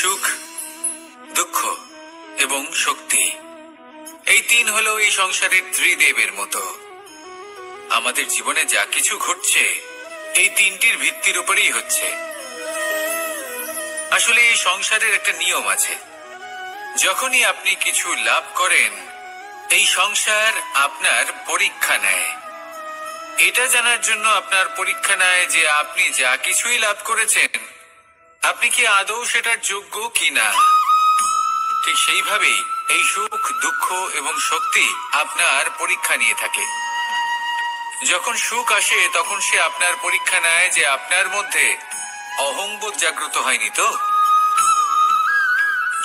সুখ, দুঃখ এবং শক্তি, এই তিন হলো এই সংসারের ত্রিদেবের মতো। আমাদের জীবনে যা কিছু ঘটছে এই তিনটির ভিত্তির উপরেই হচ্ছে। আসলে এই সংসারের একটা নিয়ম আছে, যখনই আপনি কিছু লাভ করেন এই সংসার আপনার পরীক্ষা নেয়। এটা জানার জন্য আপনার পরীক্ষা নেয় যে আপনি যা কিছুই লাভ করেছেন আপনি কি আদৌ সেটার যোগ্য কিনা। ঠিক সেইভাবেই এই সুখ, দুঃখ এবং শক্তি আপনার পরীক্ষা নিয়ে থাকে। যখন সুখ আসে তখন সে আপনার পরীক্ষা নেয় যে আপনার মধ্যে অহংবোধ জাগ্রত হয়নি তো।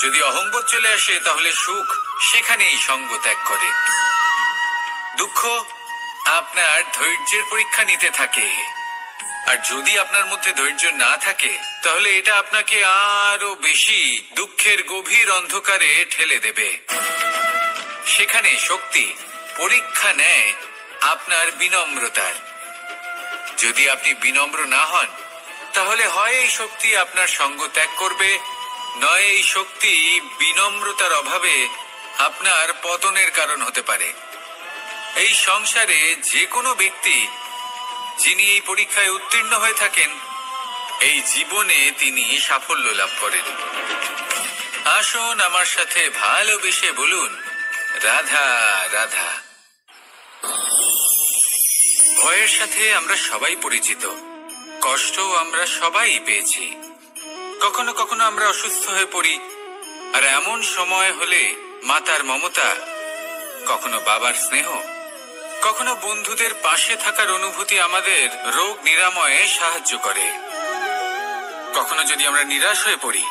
যদি অহংবোধ চলে আসে তাহলে সুখ সেখানেই সঙ্গ ত্যাগ করে। দুঃখ আপনার ধৈর্যের পরীক্ষা নিতে থাকে, আর যদি আপনার মধ্যে ধৈর্য না থাকে তাহলে এটা আপনাকে আরো বেশি দুঃখের গভীর অন্ধকারে ঠেলে দেবে। সেখানে শক্তি পরীক্ষা নেয় আপনার বিনম্রতার। যদি আপনি বিনম্র না হন তাহলে হয় এই শক্তি আপনার সঙ্গ ত্যাগ করবে, নয় এই শক্তি বিনম্রতার অভাবে আপনার পতনের কারণ হতে পারে। এই সংসারে যে কোনো ব্যক্তি যিনি এই পরীক্ষায় উত্তীর্ণ হয়ে থাকেন এই জীবনে তিনি সাফল্য লাভ করেন। আসুন আমার সাথে ভালোবেসে বলুন, রাধা রাধা। ভয়ের সাথে আমরা সবাই পরিচিত, কষ্ট আমরা সবাই পেয়েছি। কখনো কখনো আমরা অসুস্থ হয়ে পড়ি, আর এমন সময় হলে মাতার মমতা, কখনো বাবার স্নেহ, কখনো বন্ধুদের পাশে থাকার অনুভূতি আমাদের রোগ নিরাময়ে সাহায্য করে। কখনো যদি আমরা নিরাশ হয়ে পড়ি,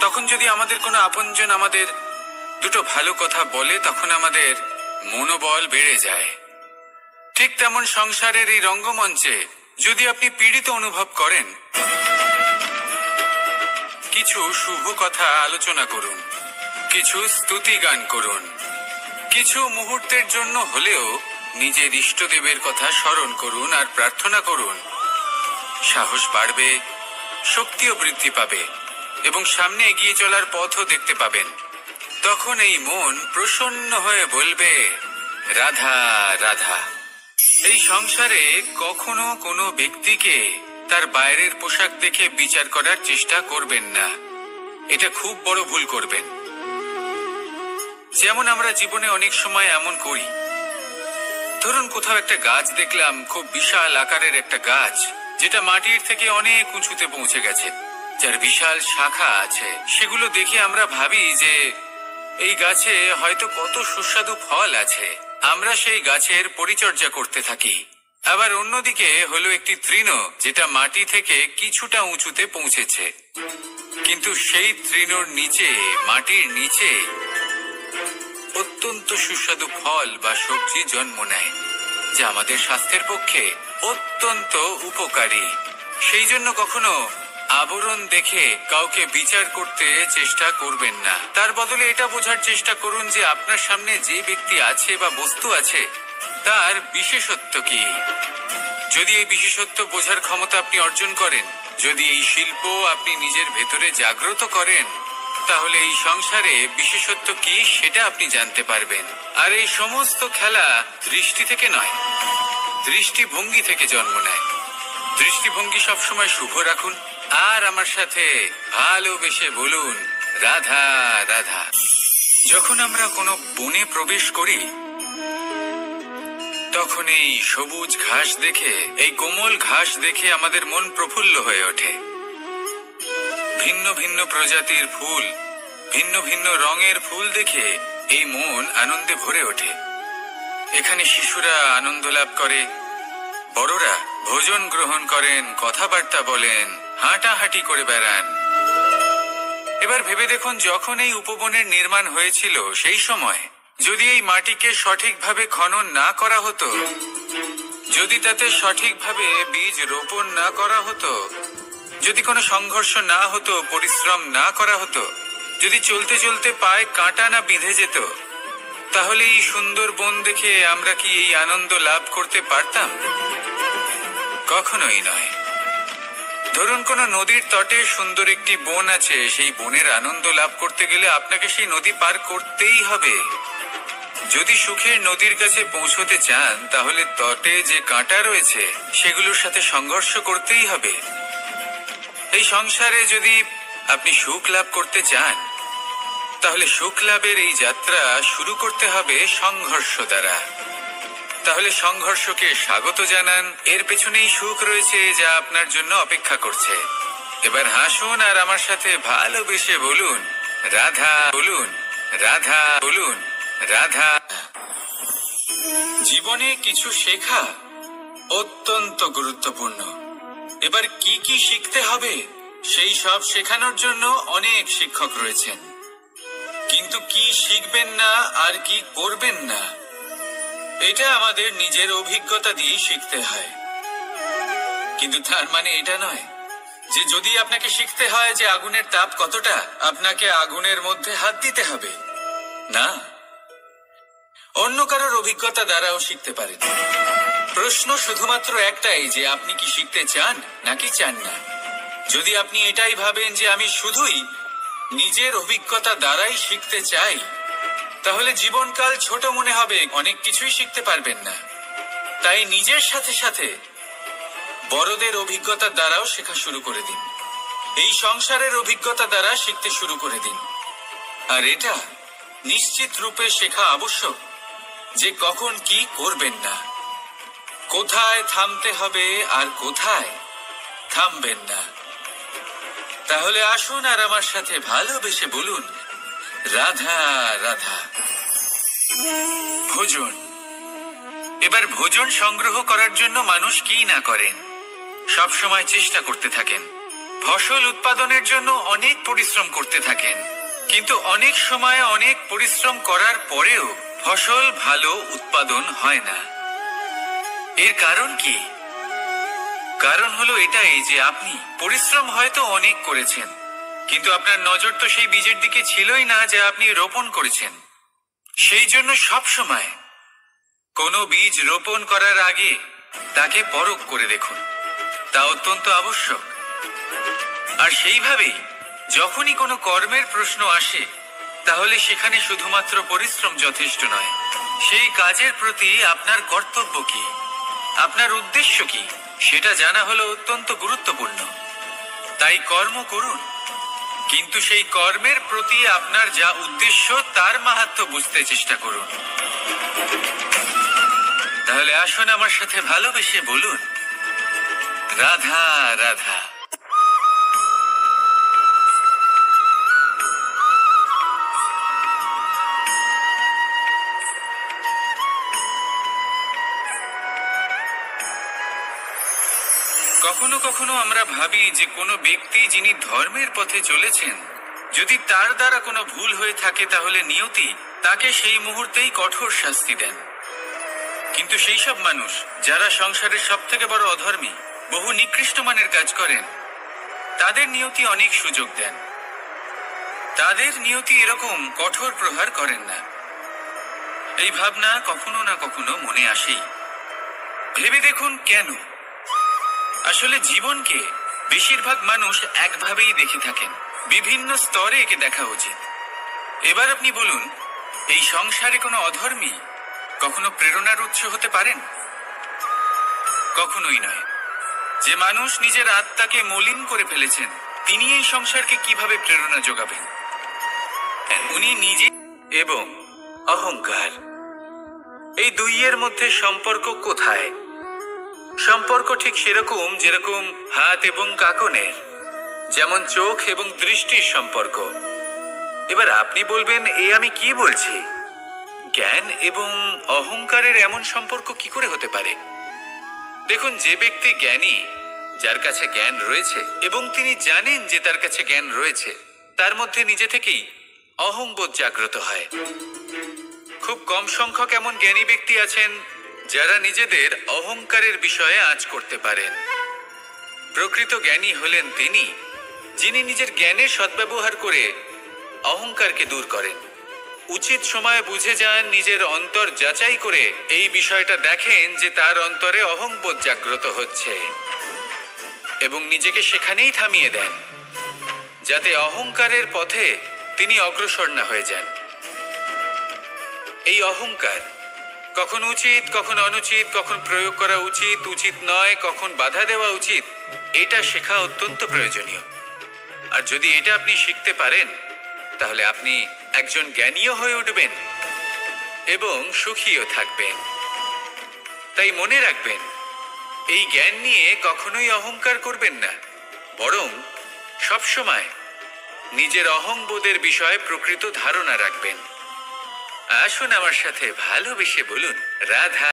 তখন যদি আমাদের কোনো আপনজন আমাদের দুটো ভালো কথা বলে তখন আমাদের মনোবল বেড়ে যায়। ঠিক তেমন সংসারের এই রঙ্গমঞ্চে যদি আপনি পীড়িত অনুভব করেন, কিছু শুভ কথা আলোচনা করুন, কিছু স্তুতি গান করুন, কিছু মুহূর্তের জন্য হলেও নিজের ইষ্টদেবের কথা স্মরণ করুন আর প্রার্থনা করুন। সাহস বাড়বে, শক্তিও বৃদ্ধি পাবে এবং সামনে এগিয়ে চলার পথও দেখতে পাবেন। তখন এই মন প্রসন্ন হয়ে বলবে, রাধা রাধা। এই সংসারে কখনো কোনো ব্যক্তিকে তার বাইরের পোশাক দেখে বিচার করার চেষ্টা করবেন না, এটা খুব বড় ভুল করবেন। যেমন আমরা জীবনে অনেক সময় এমন করি, ধরুন কোথাও একটা গাছ দেখলাম, খুব বিশাল আকারের একটা গাছ, যেটা মাটির থেকে অনেক উঁচুতে পৌঁছে গেছে, যার বিশাল শাখা আছে। সেগুলো দেখে আমরা ভাবি যে এই গাছে হয়তো কত সুস্বাদু ফল আছে, আমরা সেই গাছের পরিচর্যা করতে থাকি। আবার অন্যদিকে হলো একটি তৃণ, যেটা মাটি থেকে কিছুটা উঁচুতে পৌঁছেছে, কিন্তু সেই তৃণর নিচে, মাটির নিচে অত্যন্ত সুস্বাদু ফল বা সবজি জন্ম নেয়, যা আমাদের স্বাস্থ্যের পক্ষে অত্যন্ত উপকারী। সেই জন্য কখনো আবরণ দেখে কাউকে বিচার করতে চেষ্টা করবেন না। তার বদলে এটা বোঝার চেষ্টা করুন যে আপনার সামনে যে ব্যক্তি আছে বা বস্তু আছে তার বিশেষত্ব কি। যদি এই বিশেষত্ব বোঝার ক্ষমতা আপনি অর্জন করেন, যদি এই শিল্প আপনি নিজের ভেতরে জাগ্রত করেন, তাহলে এই সংসারে বিশেষত্ব কি সেটা আপনি জানতে পারবেন। আর এই সমস্ত খেলা দৃষ্টি থেকে নয়, দৃষ্টিভঙ্গি থেকে জন্ম নেয়। দৃষ্টিভঙ্গি সবসময় শুভ রাখুন আর আমার সাথে ভালোবেসে বলুন, রাধা রাধা। যখন আমরা কোনো বনে প্রবেশ করি তখন এই সবুজ ঘাস দেখে, এই কোমল ঘাস দেখে আমাদের মন প্রফুল্ল হয়ে ওঠে। ভিন্ন ভিন্ন প্রজাতির ফুল, ভিন্ন ভিন্ন রঙের ফুল দেখে এই মন আনন্দে ভরে ওঠে। এখানে শিশুরা আনন্দ লাভ করে, বড়রা ভোজন গ্রহণ করেন, কথাবার্তা বলেন, হাঁটাহাঁটি করে বেড়ান। এবার ভেবে দেখুন, যখন এই উপবনের নির্মাণ হয়েছিল সেই সময় যদি এই মাটিকে সঠিকভাবে খনন না করা হতো, যদি তাতে সঠিকভাবে বীজ রোপণ না করা হতো, যদি কোনো সংঘর্ষ না হতো, পরিশ্রম না করা হতো, যদি চলতে চলতে পায়ে কাঁটা না বিঁধে যেত, তাহলে এই সুন্দর বন দেখে আমরা কি এই আনন্দ লাভ করতে পারতাম? কখনোই নয়। ধরুন কোনো নদীর তটে সুন্দর একটি বন আছে, সেই বনের আনন্দ লাভ করতে গেলে আপনাকে সেই নদী পার করতেই হবে। যদি সুখের নদীর কাছে পৌঁছতে চান তাহলে তটে যে কাঁটা রয়েছে সেগুলোর সাথে সংঘর্ষ করতেই হবে। এই সংসারে যদি আপনি সুখ লাভ করতে চান তাহলে সুখ লাভের এই যাত্রা শুরু করতে হবে সংঘর্ষ দ্বারা। তাহলে সংঘর্ষকে স্বাগত জানান, এর পেছনেই সুখ রয়েছে যা আপনার জন্য অপেক্ষা করছে। এবার হাসুন আর আমার সাথে ভালোবেসে বলুন রাধা, বলুন রাধা, বলুন রাধা। জীবনে কিছু শেখা অত্যন্ত গুরুত্বপূর্ণ। এবার কি কি শিখতে হবে সেই সব শেখানোর জন্য অনেক শিক্ষক রয়েছেন, কিন্তু কি শিখবেন না আর কি করবেন না এটা আমাদের নিজের অভিজ্ঞতা দিয়ে শিখতে হয়। কিন্তু তার মানে এটা নয় যে যদি আপনাকে শিখতে হয় যে আগুনের তাপ কতটা, আপনাকে আগুনের মধ্যে হাত দিতে হবে। না, অন্য কারোর অভিজ্ঞতা দ্বারাও শিখতে পারেন। প্রশ্ন শুধুমাত্র একটাই যে আপনি কি শিখতে চান নাকি চান না। যদি আপনি এটাই ভাবেন যে আমি শুধুই নিজের অভিজ্ঞতা দ্বারাই শিখতে চাই, তাহলে জীবনকাল ছোট মনে হবে, অনেক কিছুই শিখতে পারবেন না। তাই নিজের সাথে সাথে বড়দের অভিজ্ঞতা দ্বারাও শেখা শুরু করে দিন। এই সংসারের অভিজ্ঞতা দ্বারা শিখতে শুরু করে দিন। আর এটা নিশ্চিত রূপে শেখা আবশ্যক যে কখন কি করবেন না, কোথায় থামতে হবে আর কোথায় থামবেন না। তাহলে আসুন আর আমার সাথে ভালোবেসে বলুন রাধা রাধা। ভোজন। এবার ভোজন সংগ্রহ করার জন্য মানুষ কি না করেন, সব সময় চেষ্টা করতে থাকেন। ফসল উৎপাদনের জন্য অনেক পরিশ্রম করতে থাকেন, কিন্তু অনেক সময় অনেক পরিশ্রম করার পরেও ফসল ভালো উৎপাদন হয় না। এর কারণ কি? কারণ হলো এটাই যে আপনি পরিশ্রম হয়তো অনেক করেছেন, কিন্তু আপনার নজর তো সেই বীজের দিকে ছিলই না যা আপনি রোপণ করেছেন। সেই জন্য সব সময় কোনো বীজ রোপণ করার আগে তাকে পরখ করে দেখুন, তা অত্যন্ত আবশ্যক। আর সেইভাবেই যখনই কোনো কর্মের প্রশ্ন আসে তাহলে সেখানে শুধুমাত্র পরিশ্রম যথেষ্ট নয়, সেই কাজের প্রতি আপনার কর্তব্য কি, আপনার উদ্দেশ্য কি সেটা জানা হলো অত্যন্ত গুরুত্বপূর্ণ। তাই কর্ম করুন, কিন্তু সেই কর্মের প্রতি আপনার যা উদ্দেশ্য তার মাহাত্ম্য বুঝতে চেষ্টা করুন। তাহলে আসুন আমার সাথে ভালোবেসে বলুন রাধা রাধা। কখনো কখনো আমরা ভাবি যে কোনো ব্যক্তি যিনি ধর্মের পথে চলেছেন, যদি তার দ্বারা কোনো ভুল হয়ে থাকে তাহলে নিয়তি তাকে সেই মুহূর্তেই কঠোর শাস্তি দেন। কিন্তু সেই সব মানুষ যারা সংসারের সব থেকে বড় অধর্মী, বহু নিকৃষ্ট মানের কাজ করেন, তাদের নিয়তি অনেক সুযোগ দেন। তাদের নিয়তি এরকম কঠোর প্রহার করেন না। এই ভাবনা কখনো না কখনো মনে আসেই। ভেবে দেখুন কেন? আসলে জীবনকে বেশিরভাগ মানুষ একভাবেই দেখে থাকেন, বিভিন্ন স্তরে একে দেখা উচিত। এবার আপনি বলুন, এই সংসারে কোনো অধর্মী কখনো প্রেরণার উৎস হতে পারেন? কখনোই নয়। যে মানুষ নিজের আত্মাকে মলিন করে ফেলেছেন, তিনি এই সংসারকে কিভাবে প্রেরণা যোগাবেন? উনি নিজে এবং অহংকার, এই দুইয়ের মধ্যে সম্পর্ক কোথায়? সম্পর্ক ঠিক সেরকম যেরকম হাত এবং কাঁকনের, যেমন চোখ এবং দৃষ্টির সম্পর্ক। এবার আপনি বলবেন, এ আমি কি বলছি? জ্ঞান এবং অহংকারের এমন সম্পর্ক কি করে হতে পারে? দেখুন, যে ব্যক্তি জ্ঞানী, যার কাছে জ্ঞান রয়েছে এবং তিনি জানেন যে তার কাছে জ্ঞান রয়েছে, তার মধ্যে নিজে থেকেই অহংবোধ জাগ্রত হয়। খুব কম সংখ্যক এমন জ্ঞানী ব্যক্তি আছেন যারা নিজেদের অহংকারের বিষয়ে আঁচ করতে পারেন। প্রকৃত জ্ঞানী হলেন তিনি, যিনি নিজের জ্ঞানের সদ্ব্যবহার করে অহংকারকে দূর করেন। উচিত সময়ে বুঝে যান, নিজের অন্তর যাচাই করে এই বিষয়টা দেখেন যে তার অন্তরে অহংবোধ জাগ্রত হচ্ছে। এবং নিজেকে সেখানেই থামিয়ে দেন, যাতে অহংকারের পথে তিনি অগ্রসর না হয়ে যান। এই অহংকার কখন উচিত, কখন অনুচিত, কখন প্রয়োগ করা উচিত, উচিত নয়, কখন বাধা দেওয়া উচিত, এটা শেখা অত্যন্ত প্রয়োজনীয়। আর যদি এটা আপনি শিখতে পারেন, তাহলে আপনি একজন জ্ঞানীও হয়ে উঠবেন এবং সুখীও থাকবেন। তাই মনে রাখবেন, এই জ্ঞান নিয়ে কখনোই অহংকার করবেন না, বরং সবসময় নিজের অহংবোধের বিষয়ে প্রকৃত ধারণা রাখবেন। আসুন আমার সাথে ভালোবেসে বলুন, রাধা।